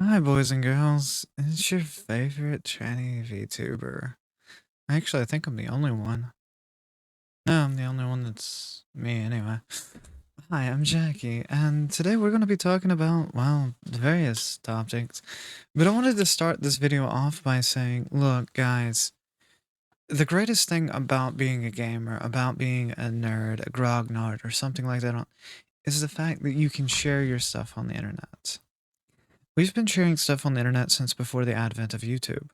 Hi, boys and girls. It's your favorite tranny VTuber. Actually, I think I'm the only one. No, I'm the only one that's me anyway. Hi, I'm Jackie, and today we're going to be talking about, well, various topics. But I wanted to start this video off by saying, look, guys, the greatest thing about being a gamer, about being a nerd, a grognard, or something like that, is the fact that you can share your stuff on the internet. We've been sharing stuff on the internet since before the advent of YouTube.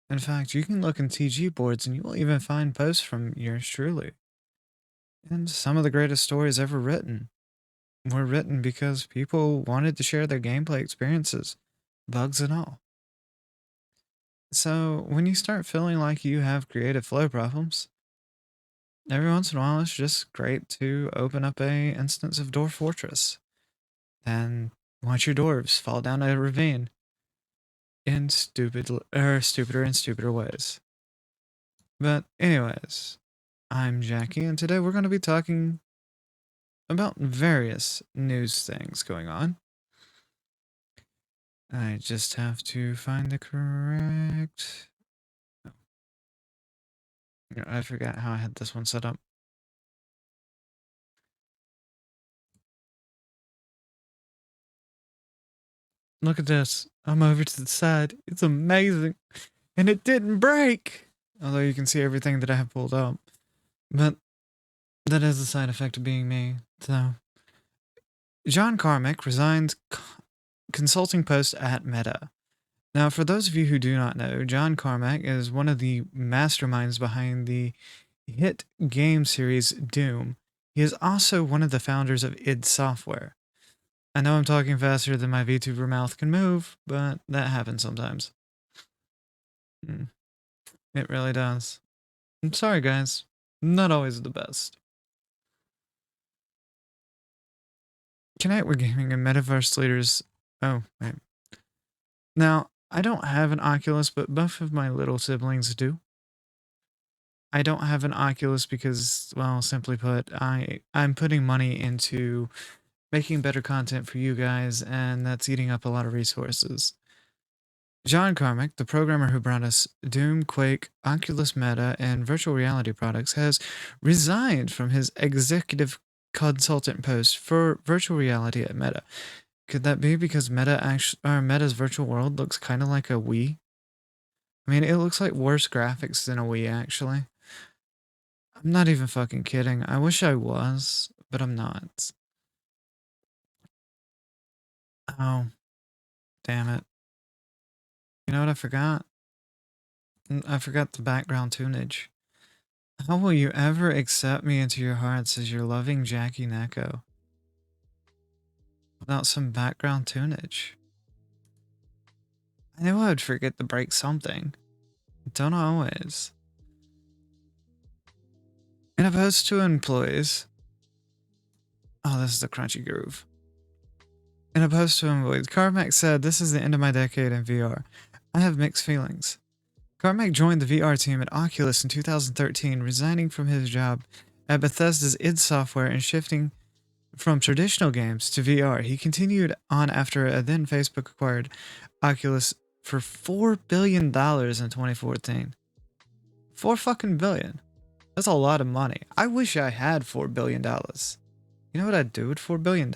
In fact, you can look in TG boards and you will even find posts from yours truly. And some of the greatest stories ever written were written because people wanted to share their gameplay experiences, bugs and all. So when you start feeling like you have creative flow problems, every once in a while it's just great to open up a instance of Dwarf Fortress and watch your dwarves fall down a ravine in stupider and stupider ways. But anyways, I'm Jackie, and today we're going to be talking about various news things going on. I just have to find the correct... Oh. I forgot how I had this one set up. Look at this. I'm over to the side. It's amazing. And it didn't break! Although you can see everything that I have pulled up. But that is a side effect of being me. So, John Carmack resigned consulting post at Meta. Now, for those of you who do not know, John Carmack is one of the masterminds behind the hit game series Doom. He is also one of the founders of id Software. I know I'm talking faster than my VTuber mouth can move, but that happens sometimes. It really does. I'm sorry, guys. Not always the best. Tonight we're gaming and metaverse leaders. Oh, wait. Now, I don't have an Oculus, but both of my little siblings do. I don't have an Oculus because, well, simply put, I'm putting money into making better content for you guys, and that's eating up a lot of resources. John Carmack, the programmer who brought us Doom, Quake, Oculus Meta, and virtual reality products, has resigned from his executive consultant post for virtual reality at Meta. Could that be because Meta's virtual world looks kind of like a Wii? I mean, it looks like worse graphics than a Wii, actually. I'm not even fucking kidding. I wish I was, but I'm not. Oh, damn it. You know what I forgot? I forgot the background tunage. How will you ever accept me into your hearts as your loving Jackie Neko without some background tunage? I knew I would forget to break something. Don't always. In a post to employees... Oh, this is a crunchy groove. In a post to employees, Carmack said, "This is the end of my decade in VR. I have mixed feelings." Carmack joined the VR team at Oculus in 2013, resigning from his job at Bethesda's id Software and shifting from traditional games to VR. He continued on after a then Facebook acquired Oculus for $4 billion in 2014. 4 fucking billion. That's a lot of money. I wish I had $4 billion. You know what I'd do with $4 billion?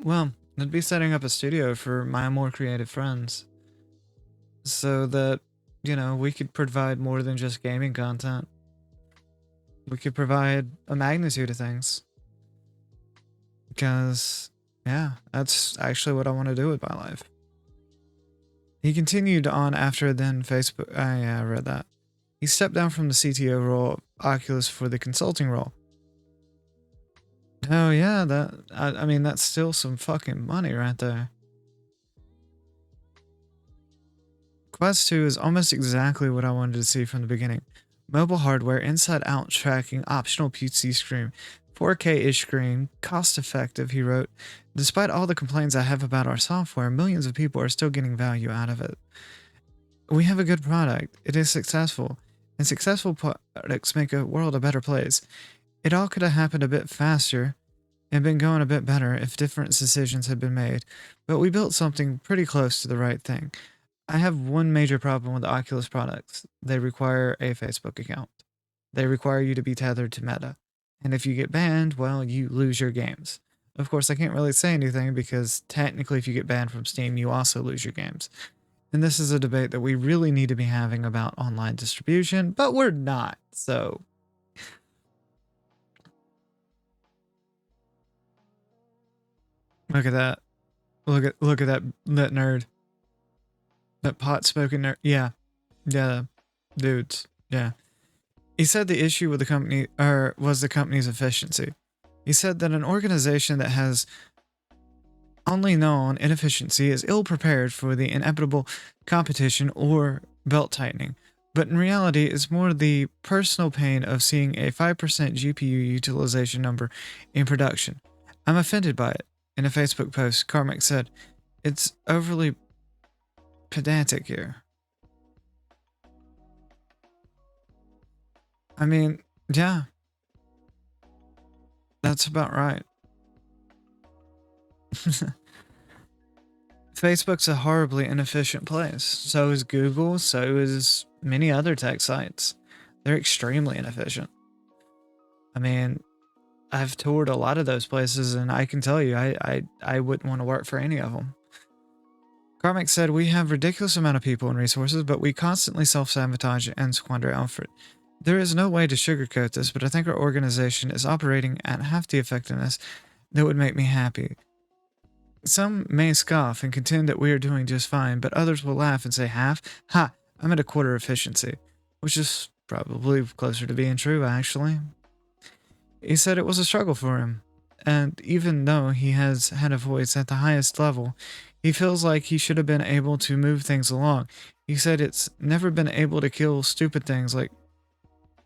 Well, I'd be setting up a studio for my more creative friends. So that, you know, we could provide more than just gaming content. We could provide a magnitude of things. Because, yeah, that's actually what I want to do with my life. He continued on after then Facebook... yeah, I read that. He stepped down from the CTO role of Oculus for the consulting role. Oh yeah, I mean, that's still some fucking money right there. Quest 2 is almost exactly what I wanted to see from the beginning. Mobile hardware, inside-out tracking, optional PC screen, 4K-ish screen, cost-effective, he wrote. Despite all the complaints I have about our software, millions of people are still getting value out of it. We have a good product. It is successful. And successful products make a world a better place. It all could have happened a bit faster and been going a bit better if different decisions had been made, but we built something pretty close to the right thing. I have one major problem with the Oculus products. They require a Facebook account. They require you to be tethered to Meta. And if you get banned, well, you lose your games. Of course, I can't really say anything because technically, if you get banned from Steam, you also lose your games. And this is a debate that we really need to be having about online distribution, but we're not. So, look at that. Look at that nerd. That pot smoking nerd. Yeah. Yeah. Dudes. Yeah. He said the issue with the company was the company's efficiency. He said that an organization that has only known inefficiency is ill prepared for the inevitable competition or belt tightening. But in reality, it's more the personal pain of seeing a 5% GPU utilization number in production. I'm offended by it. In a Facebook post, Carmack said, "It's overly pedantic here." I mean, yeah, that's about right. Facebook's a horribly inefficient place. So is Google, so is many other tech sites. They're extremely inefficient. I mean, I've toured a lot of those places and I can tell you I wouldn't want to work for any of them. Carmack said, "We have ridiculous amount of people and resources, but we constantly self-sabotage and squander effort. There is no way to sugarcoat this, but I think our organization is operating at half the effectiveness that would make me happy. Some may scoff and contend that we are doing just fine, but others will laugh and say, half? Ha, I'm at a quarter efficiency," which is probably closer to being true, actually. He said it was a struggle for him, and even though he has had a voice at the highest level, he feels like he should have been able to move things along. He said it's never been able to kill stupid things like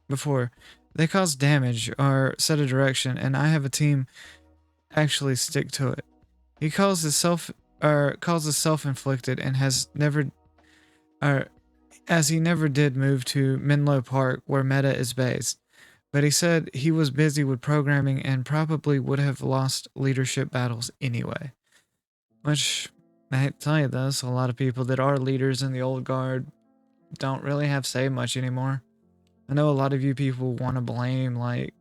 before. They cause damage or set a direction, and I have a team actually stick to it. He calls this self-inflicted and has never or as he never did move to Menlo Park where Meta is based. But he said he was busy with programming and probably would have lost leadership battles anyway. Which, I hate to tell you this, a lot of people that are leaders in the old guard don't really have say much anymore. I know a lot of you people want to blame, like,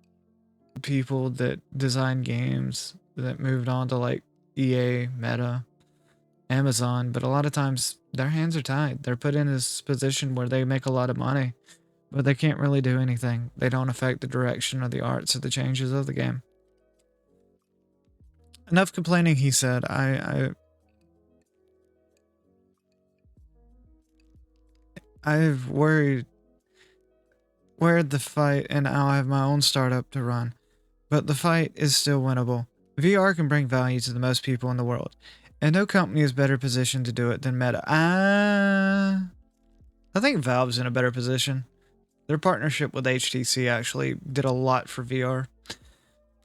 people that design games that moved on to, like, EA, Meta, Amazon, but a lot of times their hands are tied. They're put in this position where they make a lot of money, but they can't really do anything. They don't affect the direction or the arts or the changes of the game. Enough complaining, he said. I've worried the fight, and now I have my own startup to run. But the fight is still winnable. VR can bring value to the most people in the world, and no company is better positioned to do it than Meta. I think Valve's in a better position. Their partnership with HTC actually did a lot for VR.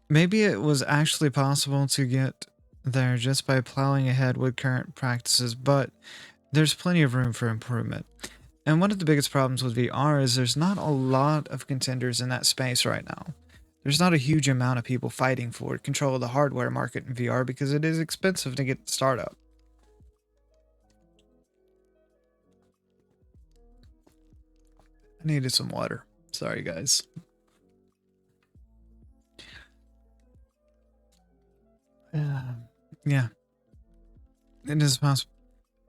Maybe it was actually possible to get there just by plowing ahead with current practices, but there's plenty of room for improvement. And one of the biggest problems with VR is there's not a lot of contenders in that space right now. There's not a huge amount of people fighting for control of the hardware market in VR because it is expensive to get started up. I needed some water. Sorry, guys. Yeah, it is possible.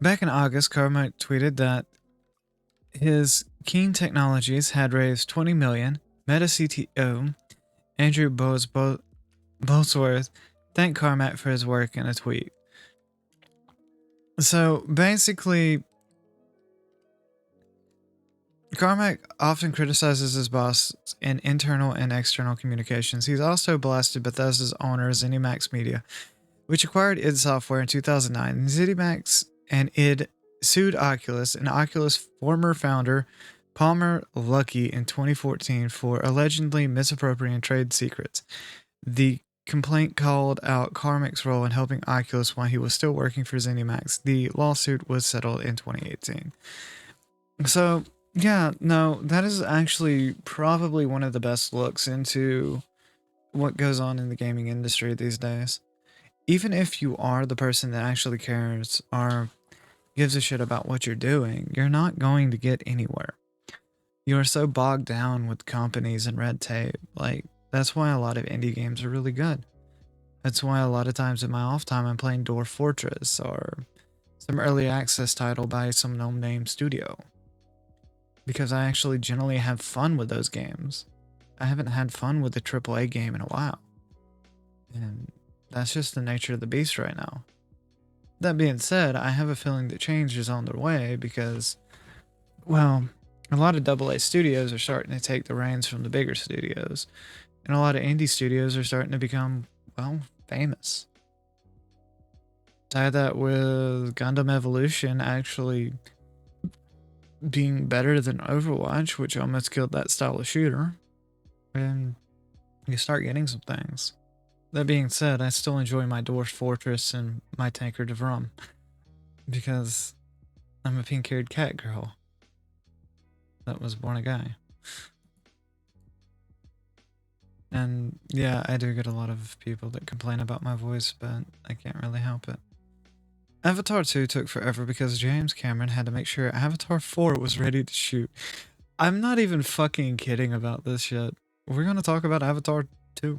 Back in August, Carmack tweeted that his Keen Technologies had raised $20 million. Meta CTO Andrew Bosworth thanked Carmack for his work in a tweet. So basically, Carmack often criticizes his boss in internal and external communications. He's also blasted Bethesda's owner, ZeniMax Media, which acquired id Software in 2009. ZeniMax and id sued Oculus and Oculus' former founder, Palmer Luckey, in 2014 for allegedly misappropriating trade secrets. The complaint called out Carmack's role in helping Oculus while he was still working for ZeniMax. The lawsuit was settled in 2018. So, yeah, no, that is actually probably one of the best looks into what goes on in the gaming industry these days. Even if you are the person that actually cares or gives a shit about what you're doing, you're not going to get anywhere. You are so bogged down with companies and red tape. Like, that's why a lot of indie games are really good. That's why a lot of times in my off time I'm playing Dwarf Fortress or some early access title by some no-name studio. Because I actually generally have fun with those games. I haven't had fun with a AAA game in a while. And that's just the nature of the beast right now. That being said, I have a feeling that change is on their way because, well, a lot of AA studios are starting to take the reins from the bigger studios. And a lot of indie studios are starting to become, well, famous. Tie that with Gundam Evolution actually being better than Overwatch, which almost killed that style of shooter, and you start getting some things. That being said, I still enjoy my Dwarf Fortress and my Tankard of Rum because I'm a pink-haired cat girl that was born a guy. And yeah, I do get a lot of people that complain about my voice, but I can't really help it. Avatar 2 took forever because James Cameron had to make sure Avatar 4 was ready to shoot. I'm not even fucking kidding about this shit. We're gonna talk about Avatar 2.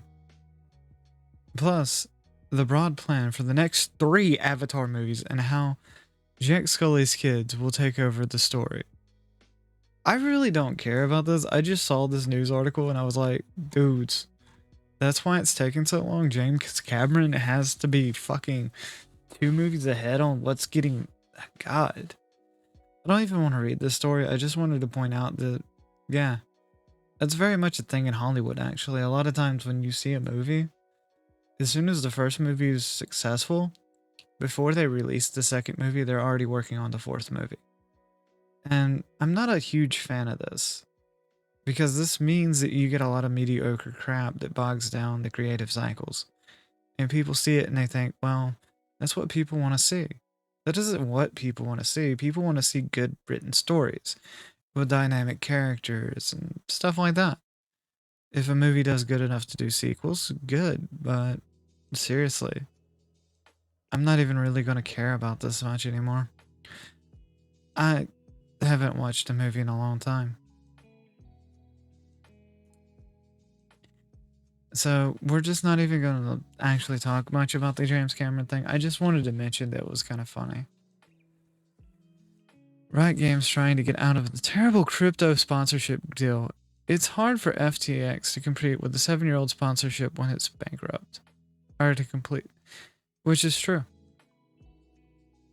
Plus, the broad plan for the next 3 Avatar movies and how Jack Scully's kids will take over the story. I really don't care about this. I just saw this news article and I was like, dudes, that's why it's taking so long. James Cameron has to be fucking 2 movies ahead on what's getting. God. I don't even want to read this story. I just wanted to point out that, yeah, that's very much a thing in Hollywood, actually. A lot of times when you see a movie, as soon as the first movie is successful, before they release the second movie, they're already working on the 4th movie. And I'm not a huge fan of this, because this means that you get a lot of mediocre crap that bogs down the creative cycles. And people see it and they think, well, that's what people want to see. That isn't what people want to see. People want to see good written stories with dynamic characters and stuff like that. If a movie does good enough to do sequels, good, but seriously, I'm not even really going to care about this much anymore. I haven't watched a movie in a long time. So we're just not even going to actually talk much about the James Cameron thing. I just wanted to mention that it was kind of funny. Riot Games trying to get out of the terrible crypto sponsorship deal. It's hard for FTX to compete with the 7-year-old sponsorship when it's bankrupt. Hard to complete. Which is true.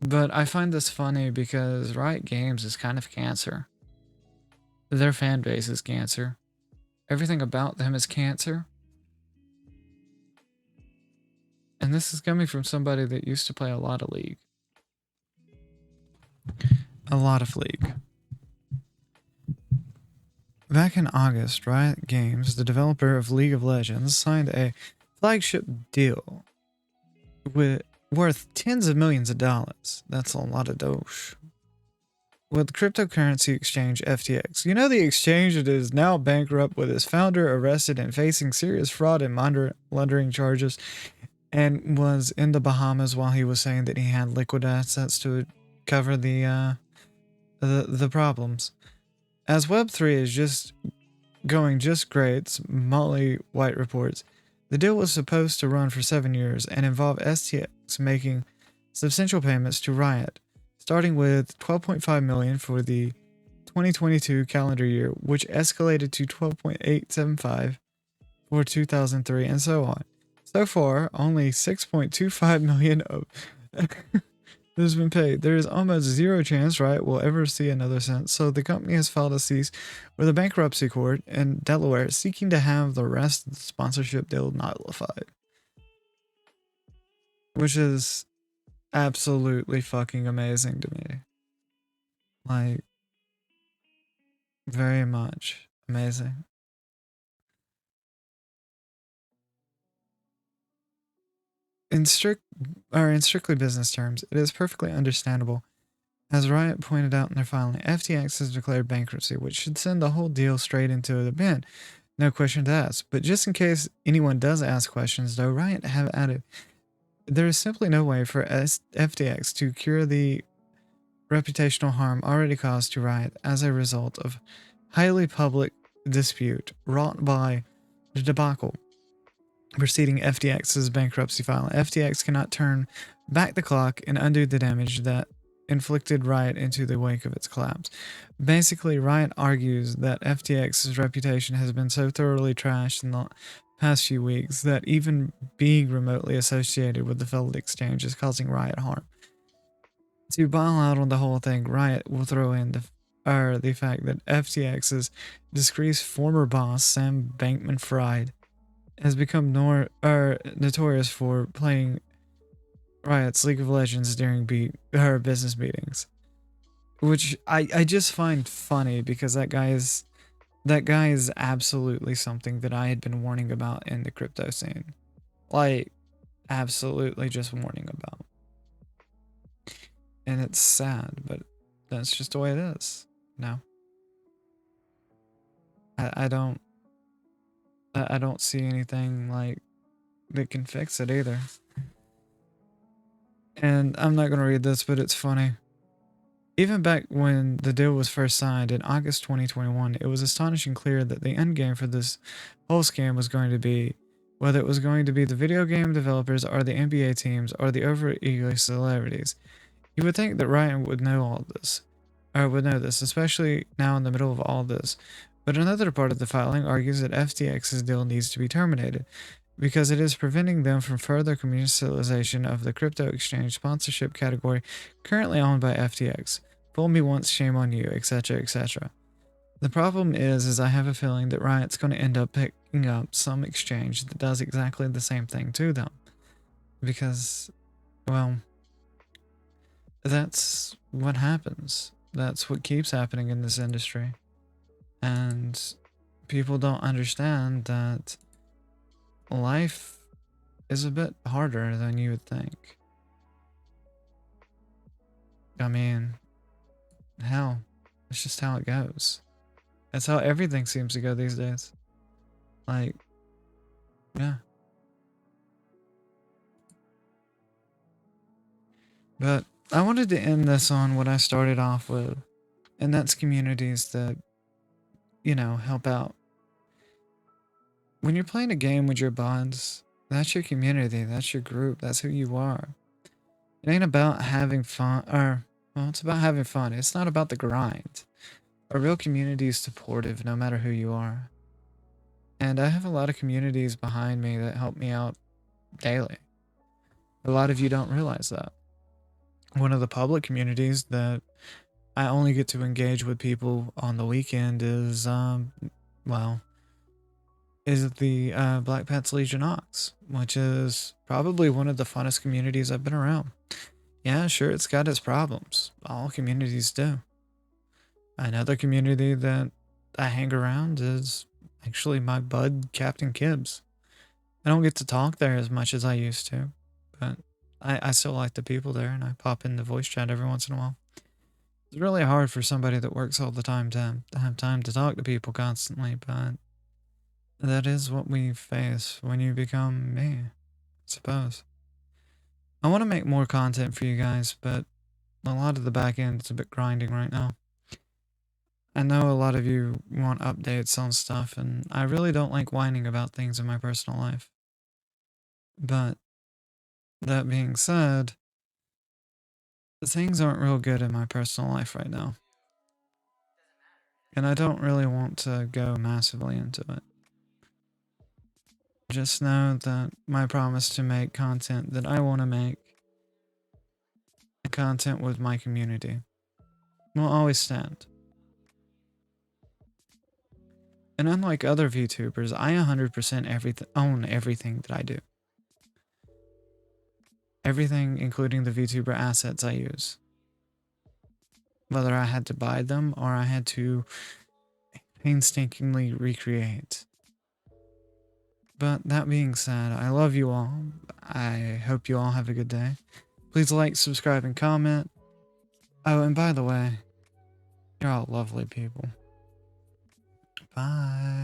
But I find this funny because Riot Games is kind of cancer. Their fan base is cancer. Everything about them is cancer. And this is coming from somebody that used to play a lot of League. A lot of League. Back in August, Riot Games, the developer of League of Legends, signed a flagship deal worth tens of millions of dollars. That's a lot of dosh. With cryptocurrency exchange FTX. You know, the exchange that is now bankrupt with its founder arrested and facing serious fraud and money laundering charges, and was in the Bahamas while he was saying that he had liquid assets to cover the problems. As Web3 is just going just great, Molly White reports, the deal was supposed to run for 7 years and involve STX making substantial payments to Riot, starting with $12.5 million for the 2022 calendar year, which escalated to $12.875 for 2003, and so on. So far, only $6.25 million of has been paid. There is almost zero chance Riot will ever see another cent, so the company has filed a cease with a bankruptcy court in Delaware seeking to have the rest of the sponsorship deal nullified. Which is absolutely fucking amazing to me. Like, very much amazing. In strictly business terms, it is perfectly understandable. As Riot pointed out in their filing, FTX has declared bankruptcy, which should send the whole deal straight into the bin. No question to ask. But just in case anyone does ask questions, though, Riot have added there is simply no way for FTX to cure the reputational harm already caused to Riot as a result of highly public dispute wrought by the debacle preceding FTX's bankruptcy filing. FTX cannot turn back the clock and undo the damage that inflicted Riot into the wake of its collapse. Basically, Riot argues that FTX's reputation has been so thoroughly trashed in the past few weeks that even being remotely associated with the failed exchange is causing Riot harm. To bail out on the whole thing, Riot will throw in the fact that FTX's disgraced former boss, Sam Bankman-Fried, has become notorious for playing Riot's League of Legends during her business meetings, which I just find funny because that guy is absolutely something that I had been warning about in the crypto scene, like absolutely just warning about, and it's sad, but that's just the way it is. No, I don't see anything like that can fix it either. And I'm not going to read this, but it's funny. Even back when the deal was first signed in August 2021, it was astonishing clear that the end game for this whole scam was going to be whether it was going to be the video game developers or the NBA teams or the over-eager celebrities. You would think that Ryan would know all this, or would know this, especially now in the middle of all this. But another part of the filing argues that FTX's deal needs to be terminated because it is preventing them from further commercialization of the crypto exchange sponsorship category currently owned by FTX. Fool me once, shame on you, etc., etc. The problem is I have a feeling that Riot's going to end up picking up some exchange that does exactly the same thing to them. Because, well, that's what happens. That's what keeps happening in this industry. And people don't understand that life is a bit harder than you would think. I mean, hell, it's just how it goes. That's how everything seems to go these days. Like, yeah. But I wanted to end this on what I started off with, and that's communities that, help out. When you're playing a game with your buds, that's your community, that's your group, that's who you are. It ain't about having fun, well, it's about having fun. It's not about the grind. A real community is supportive no matter who you are. And I have a lot of communities behind me that help me out daily. A lot of you don't realize that. One of the public communities that I only get to engage with people on the weekend is, is the Black Pets Legion Ox, which is probably one of the funnest communities I've been around. Yeah, sure, it's got its problems. All communities do. Another community that I hang around is actually my bud, Captain Kibbs. I don't get to talk there as much as I used to, but I still like the people there, and I pop in the voice chat every once in a while. It's really hard for somebody that works all the time to have time to talk to people constantly, but that is what we face when you become me, I suppose. I want to make more content for you guys, but a lot of the back end is a bit grinding right now. I know a lot of you want updates on stuff, and I really don't like whining about things in my personal life. But that being said, things aren't real good in my personal life right now. And I don't really want to go massively into it. Just know that my promise to make content that I want to make, content with my community, will always stand. And unlike other VTubers, I 100% own everything that I do. Everything, including the VTuber assets I use. Whether I had to buy them or I had to painstakingly recreate. But that being said, I love you all. I hope you all have a good day. Please like, subscribe, and comment. Oh, and by the way, you're all lovely people. Bye.